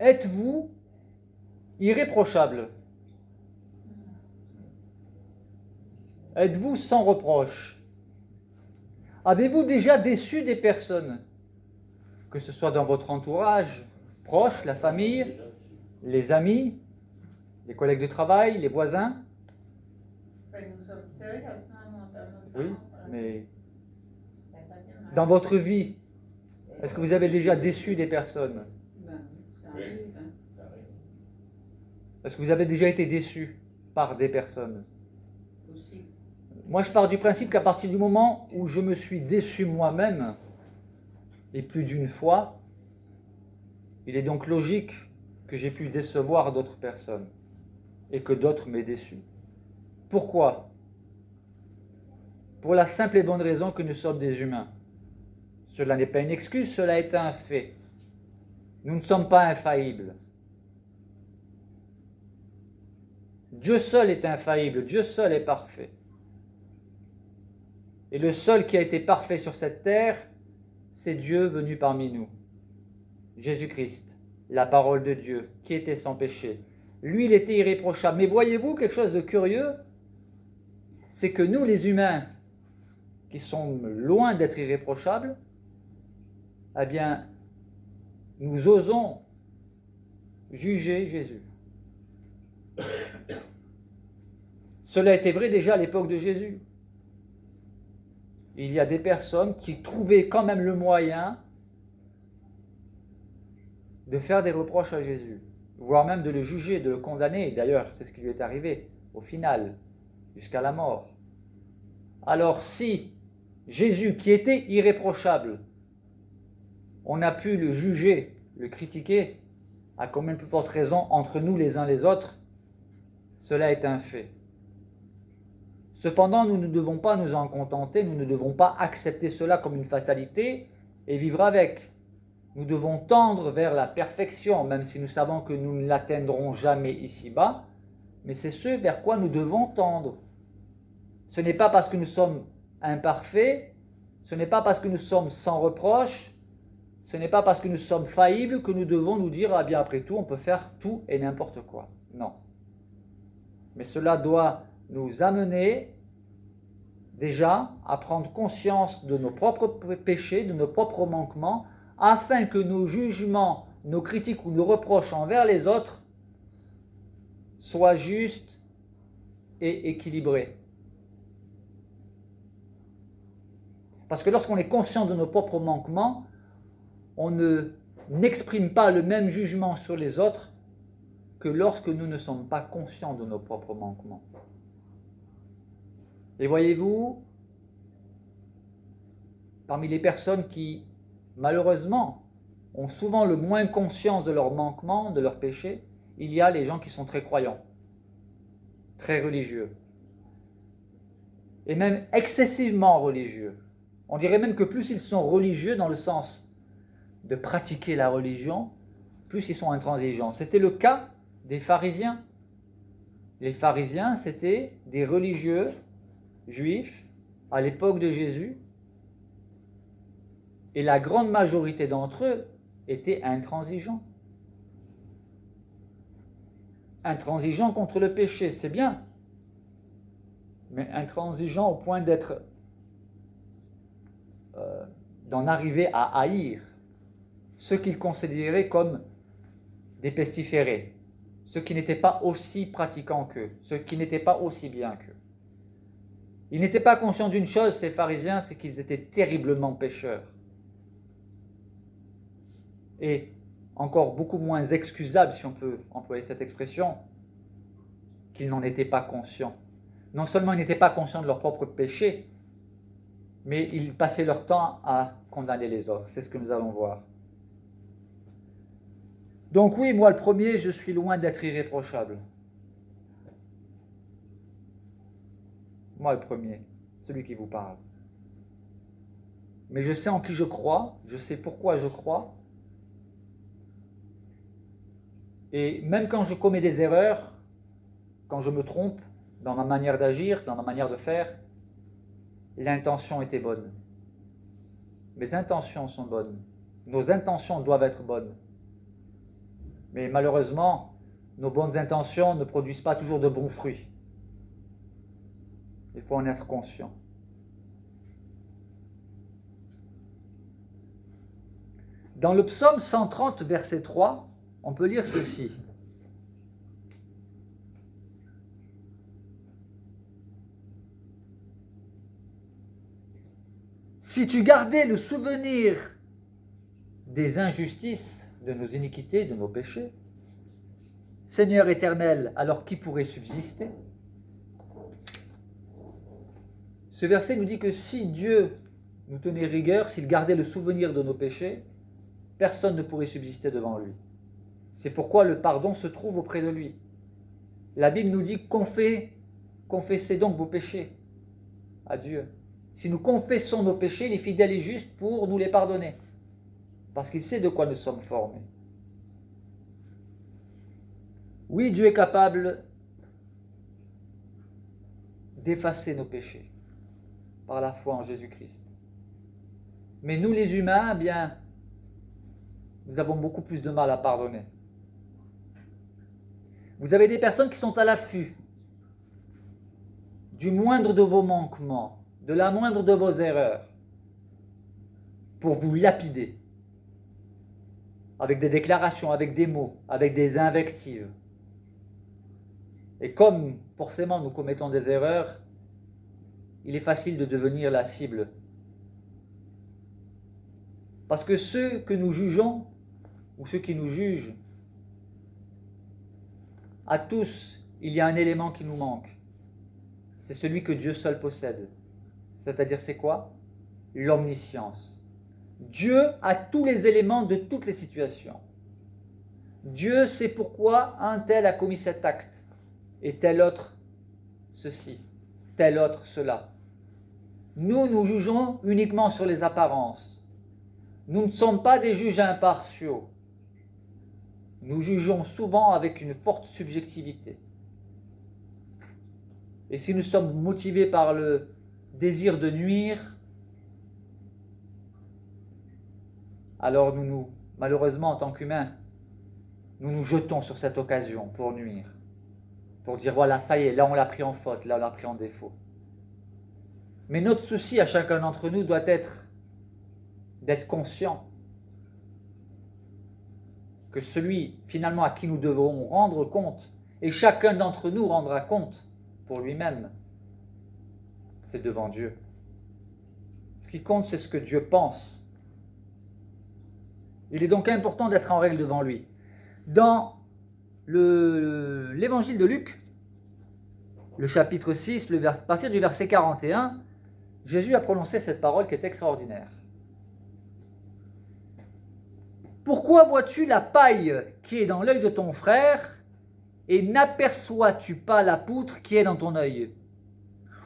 êtes-vous irréprochable? Êtes-vous sans reproche? Avez-vous déjà déçu des personnes? Que ce soit dans votre entourage proche, la famille, les amis, les collègues de travail, les voisins? Oui, mais dans votre vie, est-ce que vous avez déjà déçu des personnes? Est-ce que vous avez déjà été déçu par des personnes? Moi, je pars du principe qu'à partir du moment où je me suis déçu moi-même, et plus d'une fois, il est donc logique que j'ai pu décevoir d'autres personnes et que d'autres m'aient déçu. Pourquoi? Pour la simple et bonne raison que nous sommes des humains. Cela n'est pas une excuse, cela est un fait. Nous ne sommes pas infaillibles. Dieu seul est infaillible, Dieu seul est parfait. Et le seul qui a été parfait sur cette terre, c'est Dieu venu parmi nous. Jésus-Christ, la parole de Dieu, qui était sans péché. Lui, il était irréprochable. Mais voyez-vous quelque chose de curieux? C'est que nous, les humains, qui sommes loin d'être irréprochables, eh bien, nous osons juger Jésus. Cela était vrai déjà à l'époque de Jésus. Il y a des personnes qui trouvaient quand même le moyen de faire des reproches à Jésus, voire même de le juger, de le condamner. D'ailleurs, c'est ce qui lui est arrivé, au final, jusqu'à la mort. Alors si Jésus, qui était irréprochable, on a pu le juger, le critiquer, à combien de plus forte raison entre nous les uns les autres, cela est un fait. Cependant, nous ne devons pas nous en contenter, nous ne devons pas accepter cela comme une fatalité et vivre avec. Nous devons tendre vers la perfection, même si nous savons que nous ne l'atteindrons jamais ici-bas, mais c'est ce vers quoi nous devons tendre. Ce n'est pas parce que nous sommes imparfaits, ce n'est pas parce que nous sommes sans reproche, ce n'est pas parce que nous sommes faillibles que nous devons nous dire « Ah bien, après tout, on peut faire tout et n'importe quoi ». Non. Mais cela doit nous amener déjà à prendre conscience de nos propres péchés, de nos propres manquements, afin que nos jugements, nos critiques ou nos reproches envers les autres soient justes et équilibrés. Parce que lorsqu'on est conscient de nos propres manquements, on n'exprime pas le même jugement sur les autres que lorsque nous ne sommes pas conscients de nos propres manquements. Et voyez-vous, parmi les personnes qui, malheureusement, ont souvent le moins conscience de leurs manquements, de leurs péchés, il y a les gens qui sont très croyants, très religieux, et même excessivement religieux. On dirait même que plus ils sont religieux dans le sens de pratiquer la religion, plus ils sont intransigeants. C'était le cas des pharisiens. Les pharisiens, c'était des religieux juifs à l'époque de Jésus, et la grande majorité d'entre eux étaient intransigeants. Intransigeants contre le péché, c'est bien, mais intransigeants au point d'en arriver à haïr ceux qu'ils considéraient comme des pestiférés, ceux qui n'étaient pas aussi pratiquants qu'eux, ceux qui n'étaient pas aussi bien qu'eux. Ils n'étaient pas conscients d'une chose, ces pharisiens, c'est qu'ils étaient terriblement pécheurs. Et encore beaucoup moins excusables, si on peut employer cette expression, qu'ils n'en étaient pas conscients. Non seulement ils n'étaient pas conscients de leur propre péché, mais ils passaient leur temps à condamner les autres. C'est ce que nous allons voir. Donc oui, moi le premier, je suis loin d'être irréprochable. Moi le premier, celui qui vous parle. Mais je sais en qui je crois, je sais pourquoi je crois. Et même quand je commets des erreurs, quand je me trompe dans ma manière d'agir, dans ma manière de faire, l'intention était bonne. Mes intentions sont bonnes. Nos intentions doivent être bonnes. Mais malheureusement, nos bonnes intentions ne produisent pas toujours de bons fruits. Il faut en être conscient. Dans le psaume 130, verset 3, on peut lire ceci. Si tu gardais le souvenir des injustices, de nos iniquités, de nos péchés, Seigneur éternel, alors qui pourrait subsister? Ce verset nous dit que si Dieu nous tenait rigueur, s'il gardait le souvenir de nos péchés, personne ne pourrait subsister devant lui. C'est pourquoi le pardon se trouve auprès de lui. La Bible nous dit confessez donc vos péchés à Dieu. Si nous confessons nos péchés, il est fidèle et juste pour nous les pardonner. Parce qu'il sait de quoi nous sommes formés. Oui, Dieu est capable d'effacer nos péchés par la foi en Jésus-Christ. Mais nous les humains, bien, nous avons beaucoup plus de mal à pardonner. Vous avez des personnes qui sont à l'affût du moindre de vos manquements, de la moindre de vos erreurs, pour vous lapider, avec des déclarations, avec des mots, avec des invectives. Et comme forcément nous commettons des erreurs, il est facile de devenir la cible. Parce que ceux que nous jugeons, ou ceux qui nous jugent, à tous, il y a un élément qui nous manque. C'est celui que Dieu seul possède. C'est-à-dire, c'est quoi? L'omniscience. Dieu a tous les éléments de toutes les situations. Dieu sait pourquoi un tel a commis cet acte, et tel autre ceci, tel autre cela. Nous, nous jugeons uniquement sur les apparences. Nous ne sommes pas des juges impartiaux. Nous jugeons souvent avec une forte subjectivité. Et si nous sommes motivés par le désir de nuire, alors malheureusement en tant qu'humains, nous nous jetons sur cette occasion pour nuire. Pour dire voilà, ça y est, là on l'a pris en faute, là on l'a pris en défaut. Mais notre souci à chacun d'entre nous doit être d'être conscient que celui finalement à qui nous devons rendre compte, et chacun d'entre nous rendra compte pour lui-même, c'est devant Dieu. Ce qui compte, c'est ce que Dieu pense. Il est donc important d'être en règle devant lui. Dans l'évangile de Luc, le chapitre 6, à partir du verset 41, Jésus a prononcé cette parole qui est extraordinaire. Pourquoi vois-tu la paille qui est dans l'œil de ton frère et n'aperçois-tu pas la poutre qui est dans ton œil?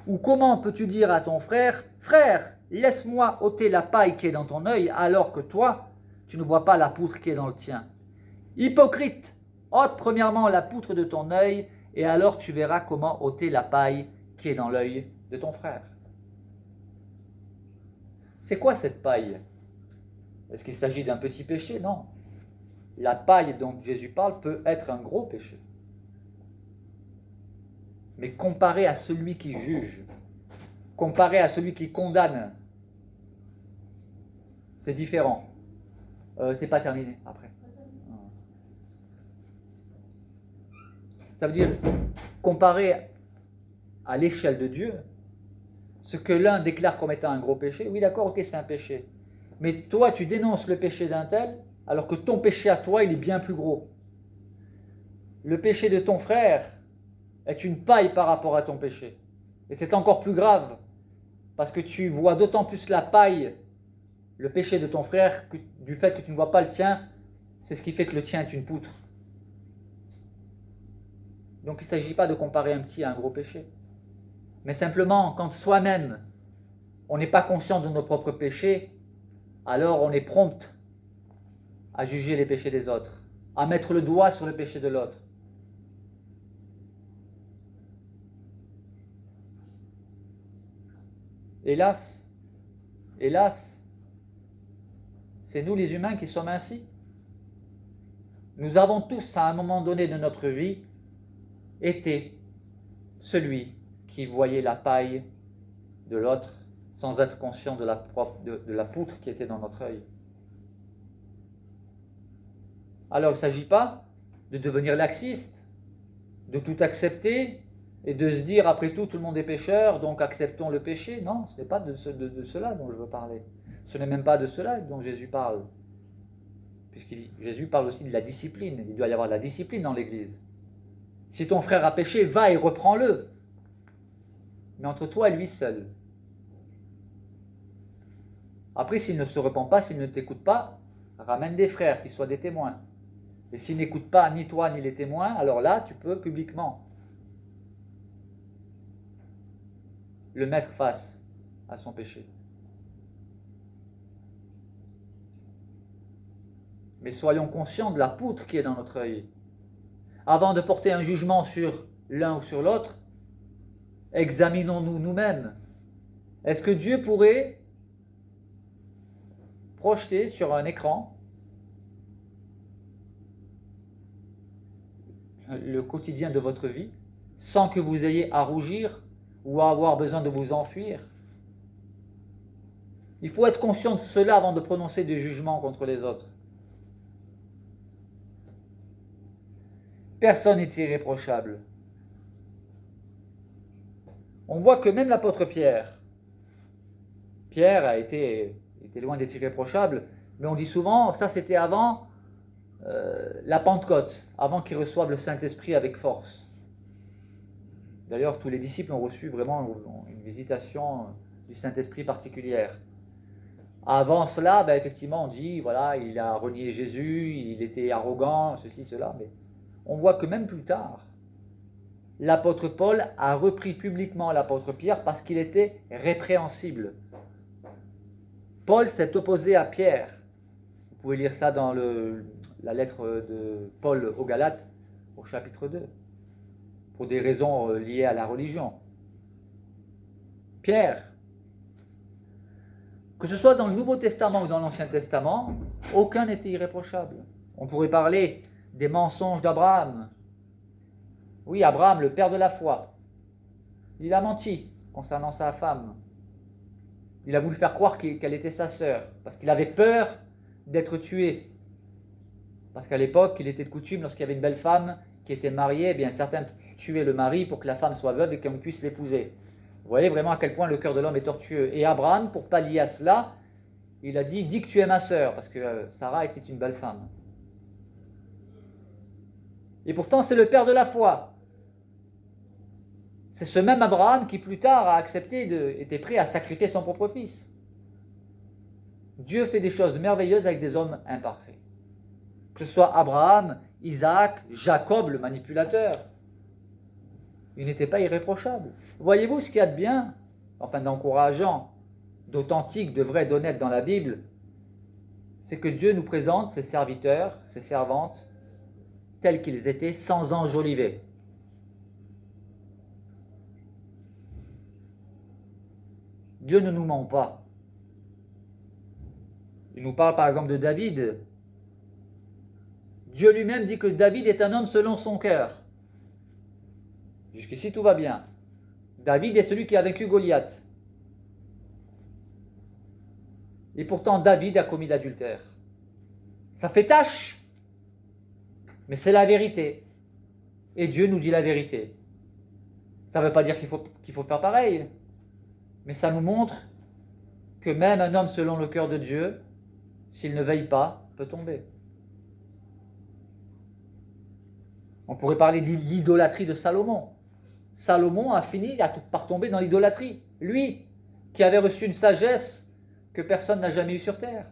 Ou comment peux-tu dire à ton frère, frère, laisse-moi ôter la paille qui est dans ton œil, alors que toi, tu ne vois pas la poutre qui est dans le tien? Hypocrite, ôte premièrement la poutre de ton œil, et alors tu verras comment ôter la paille qui est dans l'œil de ton frère. C'est quoi cette paille? Est-ce qu'il s'agit d'un petit péché? Non. La paille dont Jésus parle peut être un gros péché. Mais comparé à celui qui juge, comparé à celui qui condamne, c'est différent. C'est pas terminé après. Ça veut dire, comparé à l'échelle de Dieu, ce que l'un déclare comme étant un gros péché, oui d'accord, ok, c'est un péché. Mais toi, tu dénonces le péché d'un tel, alors que ton péché à toi, il est bien plus gros. Le péché de ton frère est une paille par rapport à ton péché. Et c'est encore plus grave, parce que tu vois d'autant plus la paille, le péché de ton frère, du fait que tu ne vois pas le tien, c'est ce qui fait que le tien est une poutre. Donc il ne s'agit pas de comparer un petit à un gros péché. Mais simplement, quand soi-même, on n'est pas conscient de nos propres péchés, alors on est prompt à juger les péchés des autres, à mettre le doigt sur le péché de l'autre. Hélas, c'est nous les humains qui sommes ainsi. Nous avons tous, à un moment donné de notre vie, été celui qui voyait la paille de l'autre sans être conscient de la poutre qui était dans notre œil. Alors il ne s'agit pas de devenir laxiste, de tout accepter et de se dire après tout le monde est pécheur, donc acceptons le péché. Non, ce n'est pas de cela dont je veux parler. Ce n'est même pas de cela dont Jésus parle. Puisque Jésus parle aussi de la discipline. Il doit y avoir de la discipline dans l'Église. Si ton frère a péché, va et reprends-le. Mais entre toi et lui seul. Après, s'il ne se repent pas, s'il ne t'écoute pas, ramène des frères qui soient des témoins. Et s'il n'écoute pas ni toi ni les témoins, alors là, tu peux publiquement le mettre face à son péché. Mais soyons conscients de la poutre qui est dans notre œil. Avant de porter un jugement sur l'un ou sur l'autre, examinons-nous nous-mêmes. Est-ce que Dieu pourrait projeter sur un écran le quotidien de votre vie sans que vous ayez à rougir ou à avoir besoin de vous enfuir? Il faut être conscient de cela avant de prononcer des jugements contre les autres. Personne n'est irréprochable. On voit que même l'apôtre Pierre était loin d'être irréprochable, mais on dit souvent, ça c'était avant la Pentecôte, avant qu'il reçoive le Saint-Esprit avec force. D'ailleurs, tous les disciples ont reçu vraiment une visitation du Saint-Esprit particulière. Avant cela, effectivement, on dit, voilà, il a renié Jésus, il était arrogant, ceci, cela, mais on voit que même plus tard, l'apôtre Paul a repris publiquement l'apôtre Pierre parce qu'il était répréhensible. Paul s'est opposé à Pierre. Vous pouvez lire ça dans la lettre de Paul aux Galates, au chapitre 2, pour des raisons liées à la religion. Pierre, que ce soit dans le Nouveau Testament ou dans l'Ancien Testament, aucun n'était irréprochable. On pourrait parler des mensonges d'Abraham. Oui, Abraham, le père de la foi, il a menti concernant sa femme. Il a voulu faire croire qu'elle était sa sœur, parce qu'il avait peur d'être tué. Parce qu'à l'époque, il était de coutume, lorsqu'il y avait une belle femme qui était mariée, certains tuaient le mari pour que la femme soit veuve et qu'on puisse l'épouser. Vous voyez vraiment à quel point le cœur de l'homme est tortueux. Et Abraham, pour pallier à cela, il a dit « Dis que tu es ma sœur », parce que Sarah était une belle femme. Et pourtant, c'est le père de la foi. C'est ce même Abraham qui plus tard a était prêt à sacrifier son propre fils. Dieu fait des choses merveilleuses avec des hommes imparfaits. Que ce soit Abraham, Isaac, Jacob, le manipulateur. Il n'était pas irréprochable. Voyez-vous ce qu'il y a de bien, enfin d'encourageant, d'authentique, de vrai, d'honnête dans la Bible, c'est que Dieu nous présente ses serviteurs, ses servantes, tels qu'ils étaient, sans enjoliver. Dieu ne nous ment pas. Il nous parle par exemple de David. Dieu lui-même dit que David est un homme selon son cœur. Jusqu'ici tout va bien. David est celui qui a vaincu Goliath. Et pourtant David a commis l'adultère. Ça fait tâche, mais c'est la vérité. Et Dieu nous dit la vérité. Ça ne veut pas dire qu'il faut faire pareil, mais ça nous montre que même un homme selon le cœur de Dieu, s'il ne veille pas, peut tomber. On pourrait parler de l'idolâtrie de Salomon. Salomon a fini par tomber dans l'idolâtrie. Lui, qui avait reçu une sagesse que personne n'a jamais eue sur terre.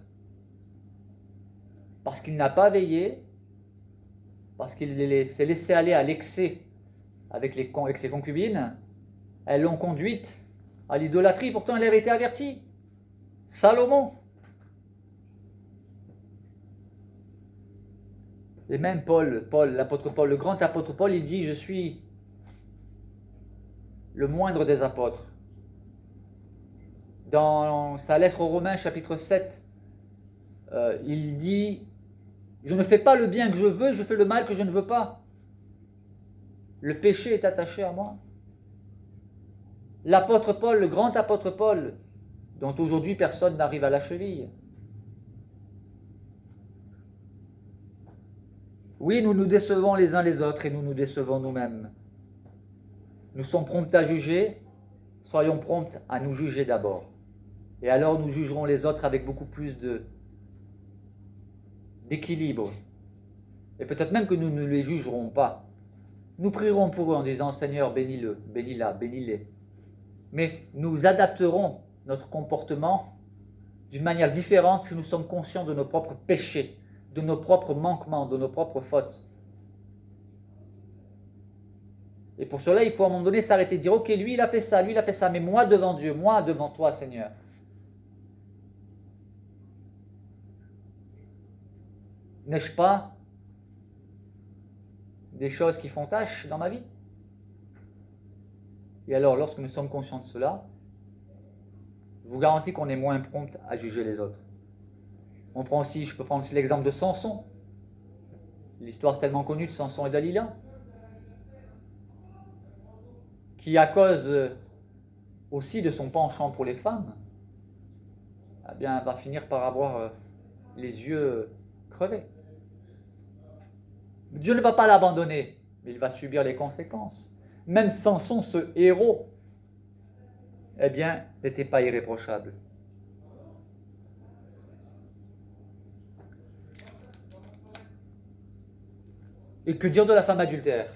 Parce qu'il n'a pas veillé, parce qu'il s'est laissé aller à l'excès avec ses concubines, elles l'ont conduite à l'idolâtrie. Pourtant, il avait été averti. Salomon. Et même l'apôtre Paul, le grand apôtre Paul, il dit « Je suis le moindre des apôtres ». Dans sa lettre aux Romains, chapitre 7, il dit Je ne fais pas le bien que je veux, je fais le mal que je ne veux pas. Le péché est attaché à moi. L'apôtre Paul, le grand apôtre Paul, dont aujourd'hui personne n'arrive à la cheville. Oui, nous nous décevons les uns les autres et nous nous décevons nous-mêmes. Nous sommes prompts à juger, soyons prompts à nous juger d'abord. Et alors nous jugerons les autres avec beaucoup plus d'équilibre. Et peut-être même que nous ne les jugerons pas. Nous prierons pour eux en disant « Seigneur, bénis-le, bénis-la, bénis-les ». Mais nous adapterons notre comportement d'une manière différente si nous sommes conscients de nos propres péchés, de nos propres manquements, de nos propres fautes. Et pour cela, il faut à un moment donné s'arrêter et dire « Ok, lui il a fait ça, mais moi devant Dieu, moi devant toi, Seigneur. » N'ai-je pas des choses qui font tâche dans ma vie? Et alors, lorsque nous sommes conscients de cela, je vous garantis qu'on est moins prompt à juger les autres. Je peux prendre aussi l'exemple de Samson, l'histoire tellement connue de Samson et Dalila, qui à cause aussi de son penchant pour les femmes, eh bien, va finir par avoir les yeux crevés. Dieu ne va pas l'abandonner, mais il va subir les conséquences. Même Samson, ce héros, eh bien, n'était pas irréprochable. Et que dire de la femme adultère?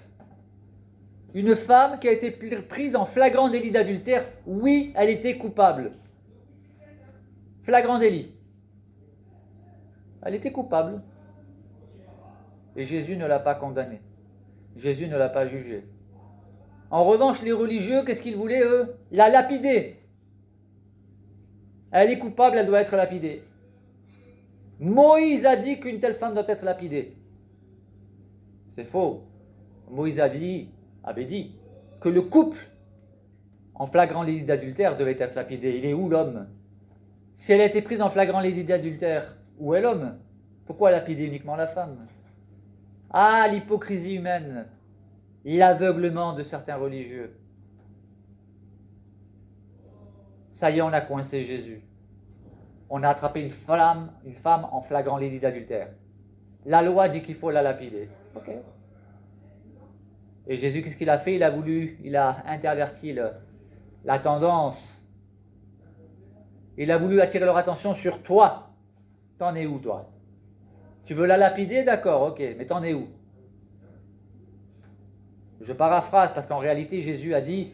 Une femme qui a été prise en flagrant délit d'adultère, oui, elle était coupable. Flagrant délit. Elle était coupable. Et Jésus ne l'a pas condamnée. Jésus ne l'a pas jugée. En revanche, les religieux, qu'est-ce qu'ils voulaient, eux? La lapider. Elle est coupable, elle doit être lapidée. Moïse a dit qu'une telle femme doit être lapidée. C'est faux. Moïse avait dit que le couple en flagrant délit d'adultère devait être lapidé. Il est où l'homme? Si elle a été prise en flagrant délit d'adultère, où est l'homme? Pourquoi lapider uniquement la femme? Ah, l'hypocrisie humaine, l'aveuglement de certains religieux. Ça y est, on a coincé Jésus. On a attrapé une femme en flagrant délit d'adultère. La loi dit qu'il faut la lapider. Ok. Et Jésus, qu'est-ce qu'il a fait? Il a interverti la tendance. Il a voulu attirer leur attention sur toi. T'en es où, toi? Tu veux la lapider? D'accord, ok, mais t'en es où? Je paraphrase parce qu'en réalité, Jésus a dit,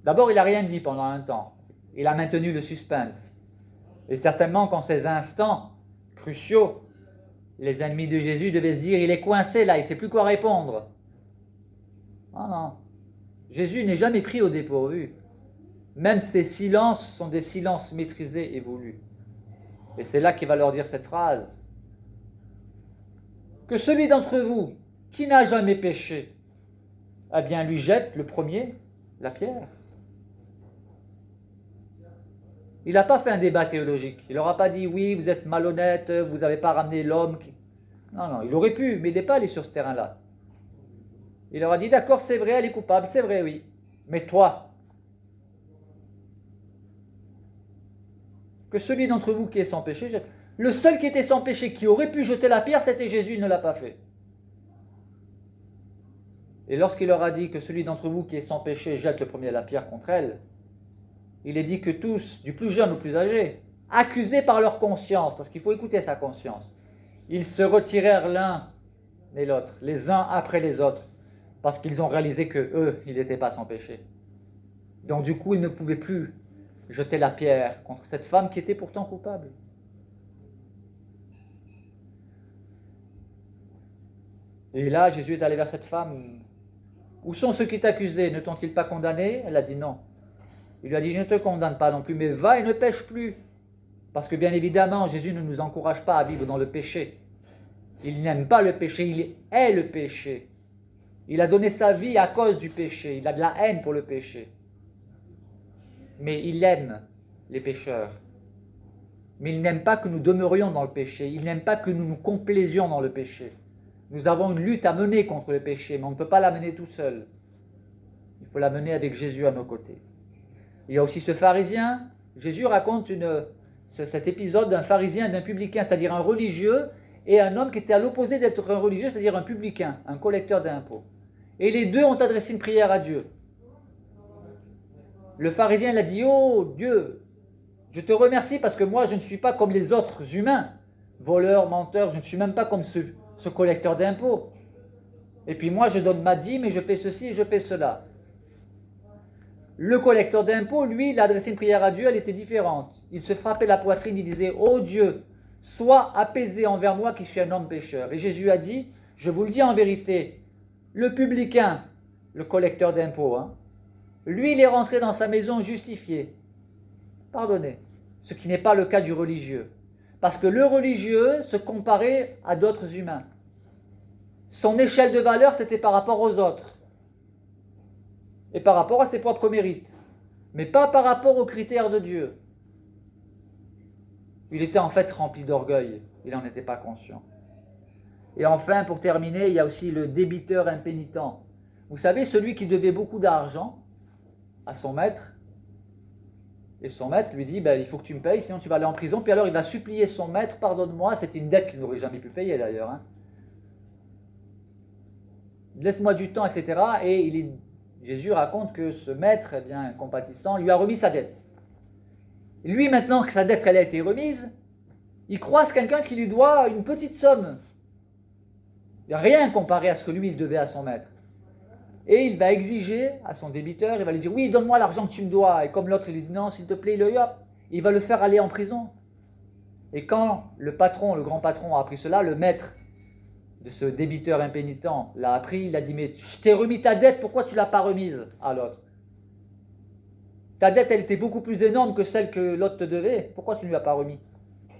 d'abord, il n'a rien dit pendant un temps. Il a maintenu le suspense. Et certainement qu'en ces instants cruciaux, les ennemis de Jésus devaient se dire, il est coincé là, il ne sait plus quoi répondre. Non. Jésus n'est jamais pris au dépourvu. Même ses silences sont des silences maîtrisés et voulus. Et c'est là qu'il va leur dire cette phrase. Que celui d'entre vous qui n'a jamais péché, eh bien lui jette le premier la pierre. Il n'a pas fait un débat théologique. Il leur a pas dit, oui, vous êtes malhonnête, vous n'avez pas ramené l'homme. Non, il aurait pu, mais il n'est pas allé sur ce terrain-là. Il leur a dit, d'accord, c'est vrai, elle est coupable, c'est vrai, oui. Mais toi, que celui d'entre vous qui est sans péché jette. Le seul qui était sans péché, qui aurait pu jeter la pierre, c'était Jésus, il ne l'a pas fait. Et lorsqu'il leur a dit que celui d'entre vous qui est sans péché jette le premier la pierre contre elle, il est dit que tous, du plus jeune au plus âgé, accusés par leur conscience, parce qu'il faut écouter sa conscience, ils se retirèrent l'un et l'autre, les uns après les autres, parce qu'ils ont réalisé que eux, ils n'étaient pas sans péché. Donc du coup, ils ne pouvaient plus jeter la pierre contre cette femme qui était pourtant coupable. Et là, Jésus est allé vers cette femme. Où sont ceux qui t'accusaient? Ne t'ont-ils pas condamné? Elle a dit non. Il lui a dit, je ne te condamne pas non plus, mais va et ne pêche plus. Parce que bien évidemment, Jésus ne nous encourage pas à vivre dans le péché. Il n'aime pas le péché, il est le péché. Il a donné sa vie à cause du péché, il a de la haine pour le péché. Mais il aime les pécheurs. Mais il n'aime pas que nous demeurions dans le péché. Il n'aime pas que nous nous complaisions dans le péché. Nous avons une lutte à mener contre le péché, mais on ne peut pas la mener tout seul. Il faut la mener avec Jésus à nos côtés. Il y a aussi ce pharisien. Jésus raconte cet épisode d'un pharisien et d'un publicain, c'est-à-dire un religieux et un homme qui était à l'opposé d'être un religieux, c'est-à-dire un publicain, un collecteur d'impôts. Et les deux ont adressé une prière à Dieu. Le pharisien l'a dit: oh Dieu, je te remercie parce que moi je ne suis pas comme les autres humains, voleurs, menteurs, je ne suis même pas comme ce collecteur d'impôts. Et puis moi je donne ma dîme et je fais ceci et je fais cela. Le collecteur d'impôts, lui, il a adressé une prière à Dieu, elle était différente. Il se frappait la poitrine, il disait: oh Dieu, sois apaisé envers moi qui suis un homme pécheur. Et Jésus a dit: je vous le dis en vérité, le publicain, le collecteur d'impôts, lui, il est rentré dans sa maison justifié, pardonné, ce qui n'est pas le cas du religieux. Parce que le religieux se comparait à d'autres humains. Son échelle de valeur, c'était par rapport aux autres. Et par rapport à ses propres mérites. Mais pas par rapport aux critères de Dieu. Il était en fait rempli d'orgueil. Il n'en était pas conscient. Et enfin, pour terminer, il y a aussi le débiteur impénitent. Vous savez, celui qui devait beaucoup d'argent à son maître. Et son maître lui dit: il faut que tu me payes, sinon tu vas aller en prison. Puis alors il va supplier son maître: pardonne-moi. C'était une dette qu'il n'aurait jamais pu payer d'ailleurs. Laisse-moi du temps, etc. Et Jésus raconte que ce maître, compatissant, lui a remis sa dette. Et lui, maintenant que sa dette elle a été remise, il croise quelqu'un qui lui doit une petite somme. Il n'y a rien comparé à ce que lui, il devait à son maître. Et il va exiger à son débiteur, il va lui dire: oui, donne-moi l'argent que tu me dois. Et comme l'autre, il lui dit: non, s'il te plaît, il va le faire aller en prison. Et quand le grand patron a appris cela, le maître de ce débiteur impénitent l'a appris, il a dit: mais je t'ai remis ta dette, pourquoi tu ne l'as pas remise à l'autre? Ta dette, elle était beaucoup plus énorme que celle que l'autre te devait, pourquoi tu ne lui as pas remis?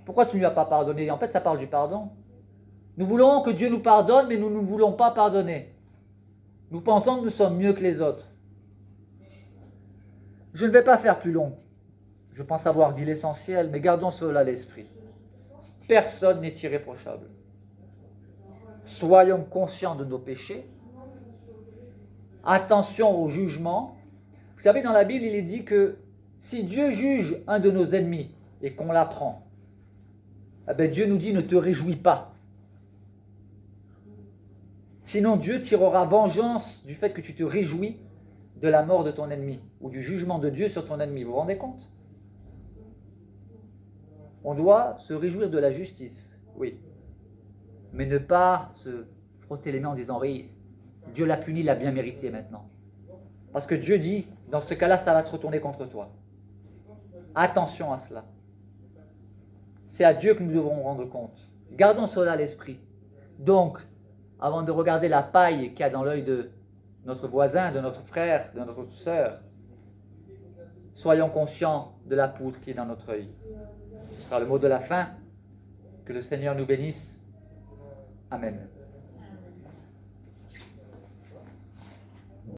Pourquoi tu ne lui as pas pardonné? En fait, ça parle du pardon. Nous voulons que Dieu nous pardonne, mais nous ne voulons pas pardonner. Nous pensons que nous sommes mieux que les autres. Je ne vais pas faire plus long. Je pense avoir dit l'essentiel, mais gardons cela à l'esprit. Personne n'est irréprochable. Soyons conscients de nos péchés. Attention au jugement. Vous savez, dans la Bible, il est dit que si Dieu juge un de nos ennemis et qu'on l'apprend, Dieu nous dit: ne te réjouis pas. Sinon, Dieu tirera vengeance du fait que tu te réjouis de la mort de ton ennemi ou du jugement de Dieu sur ton ennemi. Vous vous rendez compte? On doit se réjouir de la justice, oui. Mais ne pas se frotter les mains en disant: oui, Dieu l'a puni, il l'a bien mérité maintenant. Parce que Dieu dit: dans ce cas-là, ça va se retourner contre toi. Attention à cela. C'est à Dieu que nous devrons rendre compte. Gardons cela à l'esprit. Donc, avant de regarder la paille qu'il y a dans l'œil de notre voisin, de notre frère, de notre sœur, soyons conscients de la poudre qui est dans notre œil. Ce sera le mot de la fin. Que le Seigneur nous bénisse. Amen.